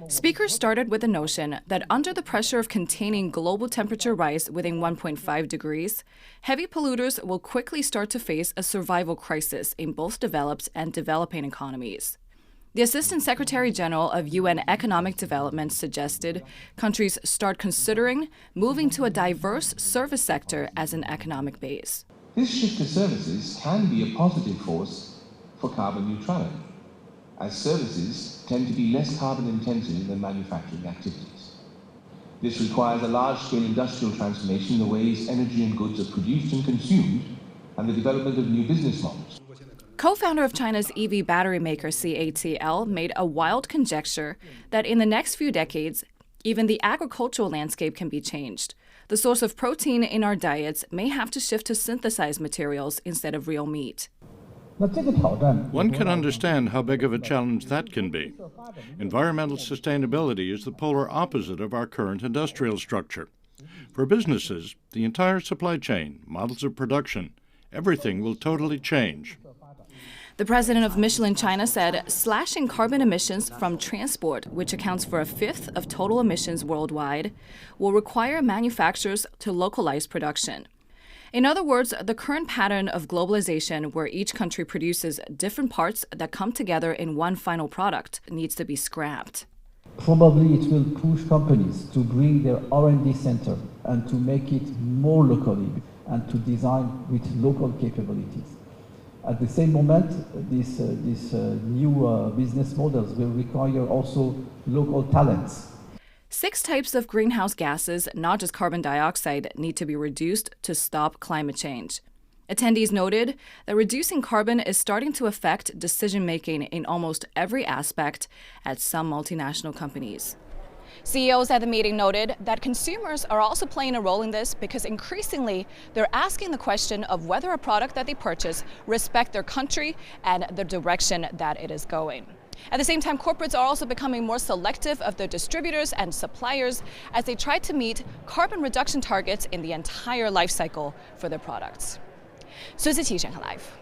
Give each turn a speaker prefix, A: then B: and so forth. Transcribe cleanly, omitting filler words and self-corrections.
A: Speakers started with the notion that under the pressure of containing global temperature rise within 1.5 degrees, heavy polluters will quickly start to face a survival crisis in both developed and developing economies. The Assistant Secretary General of UN Economic Development suggested countries start considering moving to a diverse service sector as an economic base.
B: This shift to services can be a positive force for carbon neutrality, as services tend to be less carbon intensive than manufacturing activities. This requires a large-scale industrial transformation in the ways energy and goods are produced and consumed, and the development of new business models.
A: Co-founder of China's EV battery maker CATL made a wild conjecture that in the next few decades, even the agricultural landscape can be changed. The source of protein in our diets may have to shift to synthesized materials instead of real meat.
C: One can understand how big of a challenge that can be. Environmental sustainability is the polar opposite of our current industrial structure. For businesses, the entire supply chain, models of production, everything will totally change.
A: The president of Michelin China said slashing carbon emissions from transport, which accounts for a fifth of total emissions worldwide, will require manufacturers to localize production. In other words, the current pattern of globalization, where each country produces different parts that come together in one final product, needs to be scrapped.
D: Probably it will push companies to bring their R&D center and to make it more locally and to design with local capabilities. At the same moment, these new business models will require also local talents.
A: 6 types of greenhouse gases, not just carbon dioxide, need to be reduced to stop climate change. Attendees noted that reducing carbon is starting to affect decision-making in almost every aspect at some multinational companies. CEOs at the meeting noted that consumers are also playing a role in this because increasingly they're asking the question of whether a product that they purchase respects their country and the direction that it is going. At the same time, corporates are also becoming more selective of their distributors and suppliers as they try to meet carbon reduction targets in the entire life cycle for their products. Siqi, Shanghai Live.